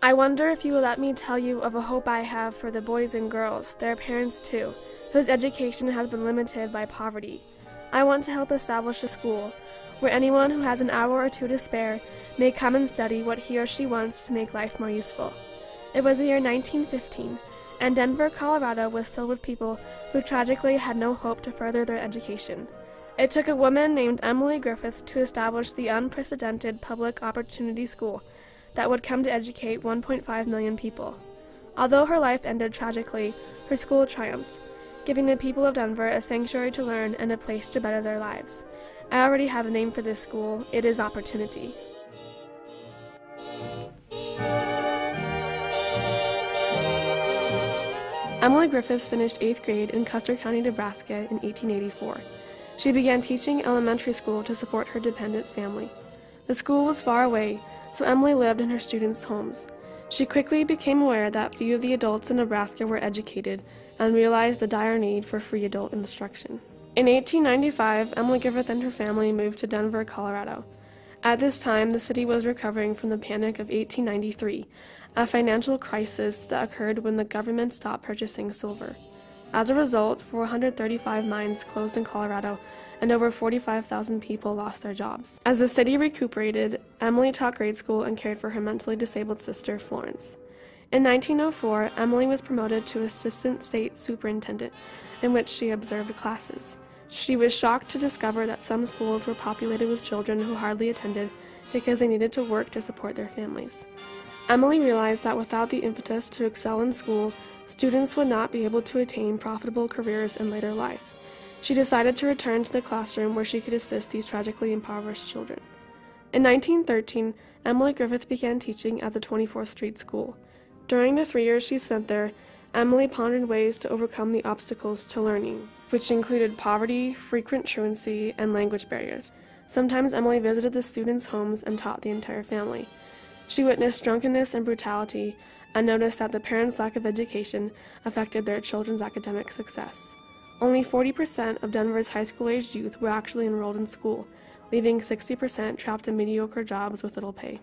I wonder if you will let me tell you of a hope I have for the boys and girls, their parents too, whose education has been limited by poverty. I want to help establish a school where anyone who has an hour or two to spare may come and study what he or she wants to make life more useful. It was the year 1915, and Denver, Colorado was filled with people who tragically had no hope to further their education. It took a woman named Emily Griffith to establish the unprecedented public opportunity school that would come to educate 1.5 million people. Although her life ended tragically, her school triumphed, giving the people of Denver a sanctuary to learn and a place to better their lives. I already have a name for this school. It is Opportunity. Emily Griffith finished 8th grade in Custer County, Nebraska in 1884. She began teaching elementary school to support her dependent family. The school was far away, so Emily lived in her students' homes. She quickly became aware that few of the adults in Nebraska were educated and realized the dire need for free adult instruction. In 1895, Emily Griffith and her family moved to Denver, Colorado. At this time, the city was recovering from the Panic of 1893, a financial crisis that occurred when the government stopped purchasing silver. As a result, 435 mines closed in Colorado, and over 45,000 people lost their jobs. As the city recuperated, Emily taught grade school and cared for her mentally disabled sister, Florence. In 1904, Emily was promoted to assistant state superintendent, in which she observed classes. She was shocked to discover that some schools were populated with children who hardly attended because they needed to work to support their families. Emily realized that without the impetus to excel in school, students would not be able to attain profitable careers in later life. She decided to return to the classroom where she could assist these tragically impoverished children. In 1913, Emily Griffith began teaching at the 24th Street School. During the 3 years she spent there, Emily pondered ways to overcome the obstacles to learning, which included poverty, frequent truancy, and language barriers. Sometimes Emily visited the students' homes and taught the entire family. She witnessed drunkenness and brutality and noticed that the parents' lack of education affected their children's academic success. Only 40% of Denver's high school-aged youth were actually enrolled in school, leaving 60% trapped in mediocre jobs with little pay.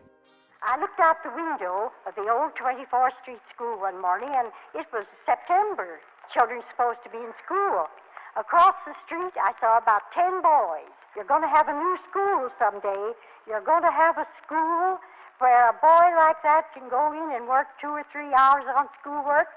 I looked out the window of the old 24th Street School one morning, and it was September. Children supposed to be in school. Across the street, I saw about 10 boys. You're going to have a new school someday. You're going to have a school where a boy like that can go in and work 2 or 3 hours on schoolwork.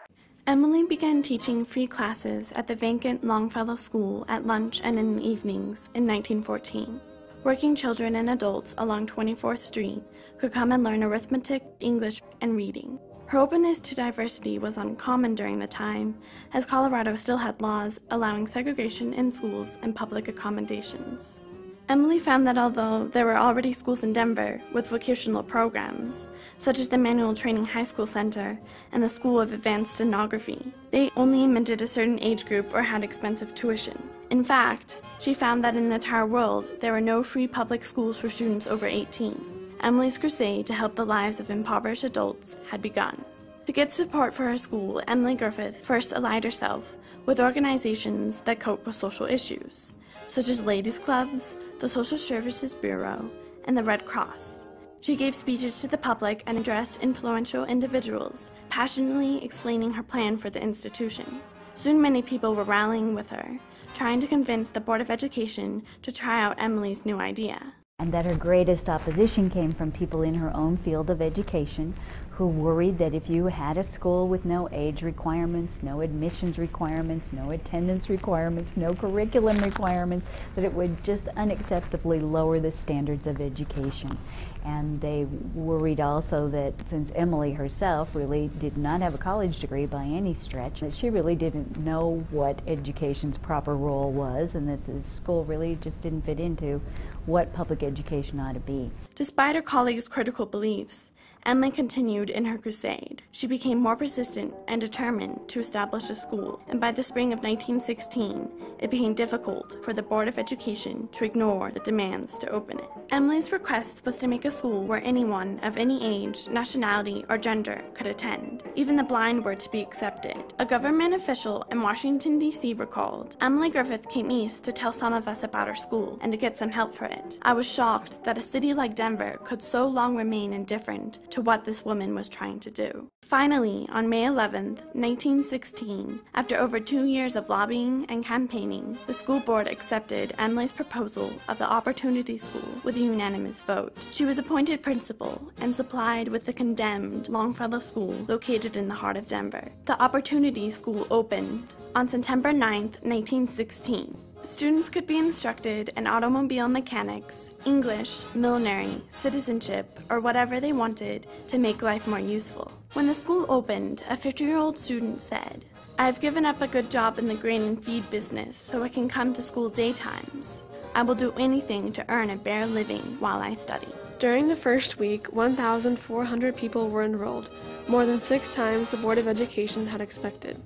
Emily began teaching free classes at the vacant Longfellow School at lunch and in the evenings in 1914. Working children and adults along 24th Street could come and learn arithmetic, English, and reading. Her openness to diversity was uncommon during the time, as Colorado still had laws allowing segregation in schools and public accommodations. Emily found that although there were already schools in Denver with vocational programs, such as the Manual Training High School Center and the School of Advanced Stenography, they only admitted a certain age group or had expensive tuition. In fact, she found that in the entire world, there were no free public schools for students over 18. Emily's crusade to help the lives of impoverished adults had begun. To get support for her school, Emily Griffith first allied herself with organizations that cope with social issues, such as ladies' clubs, the Social Services Bureau, and the Red Cross. She gave speeches to the public and addressed influential individuals, passionately explaining her plan for the institution. Soon many people were rallying with her, trying to convince the Board of Education to try out Emily's new idea. And that her greatest opposition came from people in her own field of education who worried that if you had a school with no age requirements, no admissions requirements, no attendance requirements, no curriculum requirements, that it would just unacceptably lower the standards of education. And they worried also that since Emily herself really did not have a college degree by any stretch, that she really didn't know what education's proper role was, and that the school really just didn't fit into what public education ought to be. Despite her colleagues' critical beliefs, Emily continued in her crusade. She became more persistent and determined to establish a school, and by the spring of 1916, it became difficult for the Board of Education to ignore the demands to open it. Emily's request was to make a school where anyone of any age, nationality, or gender could attend. Even the blind were to be accepted. A government official in Washington, D.C. recalled, "Emily Griffith came east to tell some of us about our school and to get some help for it. I was shocked that a city like Denver could so long remain indifferent to to what this woman was trying to do. Finally, on May 11, 1916, after over 2 years of lobbying and campaigning, the school board accepted Emily's proposal of the Opportunity School with a unanimous vote. She was appointed principal and supplied with the condemned Longfellow School located in the heart of Denver. The Opportunity School opened on September 9, 1916. Students could be instructed in automobile mechanics, English, millinery, citizenship, or whatever they wanted to make life more useful. When the school opened, a 50-year-old student said, "I've given up a good job in the grain and feed business so I can come to school daytimes. I will do anything to earn a bare living while I study." During the first week, 1,400 people were enrolled, more than 6 times the Board of Education had expected.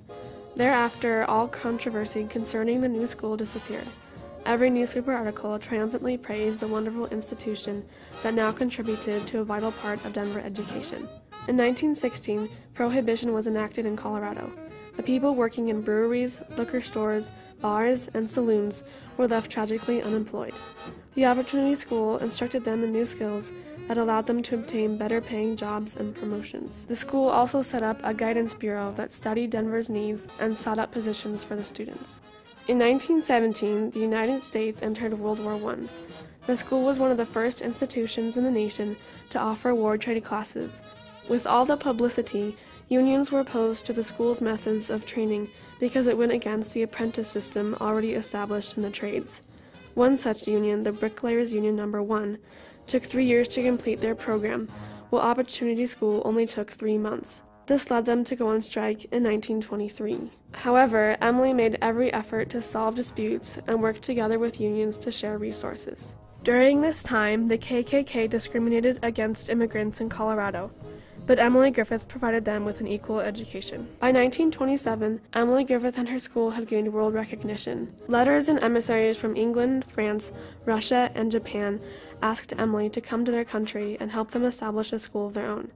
Thereafter, all controversy concerning the new school disappeared. Every newspaper article triumphantly praised the wonderful institution that now contributed to a vital part of Denver education. In 1916, prohibition was enacted in Colorado. The people working in breweries, liquor stores, bars, and saloons were left tragically unemployed. The Opportunity School instructed them in new skills that allowed them to obtain better-paying jobs and promotions. The school also set up a guidance bureau that studied Denver's needs and sought out positions for the students. In 1917, the United States entered World War I. The school was one of the first institutions in the nation to offer war trade classes. With all the publicity, unions were opposed to the school's methods of training because it went against the apprentice system already established in the trades. One such union, the Bricklayers Union No. 1, took 3 years to complete their program, while Opportunity School only took 3 months. This led them to go on strike in 1923. However, Emily made every effort to solve disputes and work together with unions to share resources. During this time, the KKK discriminated against immigrants in Colorado, but Emily Griffith provided them with an equal education. By 1927, Emily Griffith and her school had gained world recognition. Letters and emissaries from England, France, Russia, and Japan asked Emily to come to their country and help them establish a school of their own.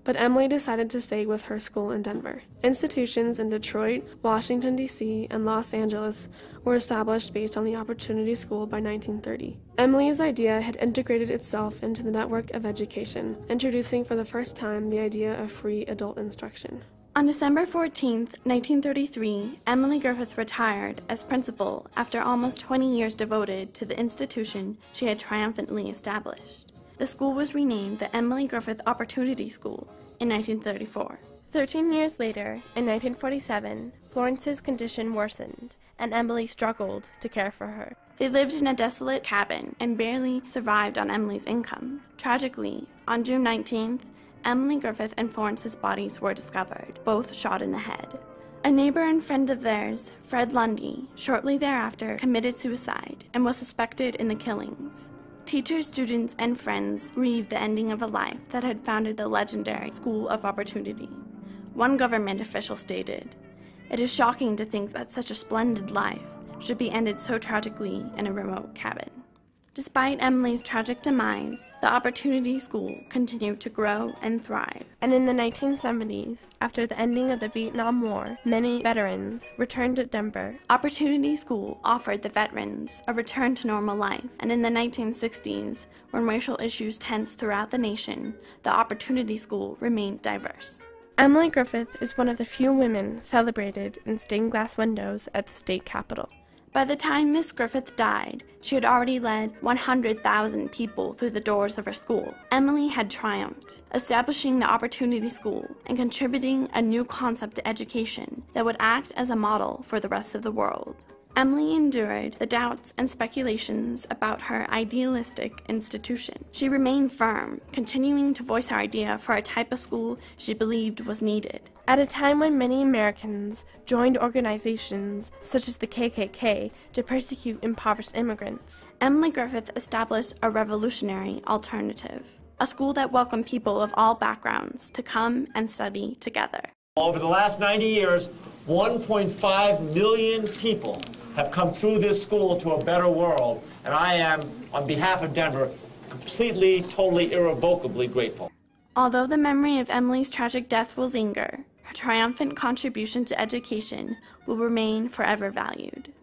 But Emily decided to stay with her school in Denver. Institutions in Detroit, Washington, D.C., and Los Angeles were established based on the Opportunity School by 1930. Emily's idea had integrated itself into the network of education, introducing for the first time the idea of free adult instruction. On December 14, 1933, Emily Griffith retired as principal after almost 20 years devoted to the institution she had triumphantly established. The school was renamed the Emily Griffith Opportunity School in 1934. 13 years later, in 1947, Florence's condition worsened, and Emily struggled to care for her. They lived in a desolate cabin and barely survived on Emily's income. Tragically, on June 19th, Emily Griffith and Florence's bodies were discovered, both shot in the head. A neighbor and friend of theirs, Fred Lundy, shortly thereafter committed suicide and was suspected in the killings. Teachers, students, and friends grieved the ending of a life that had founded the legendary School of Opportunity. One government official stated, "It is shocking to think that such a splendid life should be ended so tragically in a remote cabin." Despite Emily's tragic demise, the Opportunity School continued to grow and thrive. And in the 1970s, after the ending of the Vietnam War, many veterans returned to Denver. Opportunity School offered the veterans a return to normal life. And in the 1960s, when racial issues tensed throughout the nation, the Opportunity School remained diverse. Emily Griffith is one of the few women celebrated in stained glass windows at the state capitol. By the time Miss Griffith died, she had already led 100,000 people through the doors of her school. Emily had triumphed, establishing the Opportunity School and contributing a new concept to education that would act as a model for the rest of the world. Emily endured the doubts and speculations about her idealistic institution. She remained firm, continuing to voice her idea for a type of school she believed was needed. At a time when many Americans joined organizations such as the KKK to persecute impoverished immigrants, Emily Griffith established a revolutionary alternative, a school that welcomed people of all backgrounds to come and study together. Over the last 90 years, 1.5 million people have come through this school to a better world, and I am, on behalf of Denver, completely, totally, irrevocably grateful. Although the memory of Emily's tragic death will linger, her triumphant contribution to education will remain forever valued.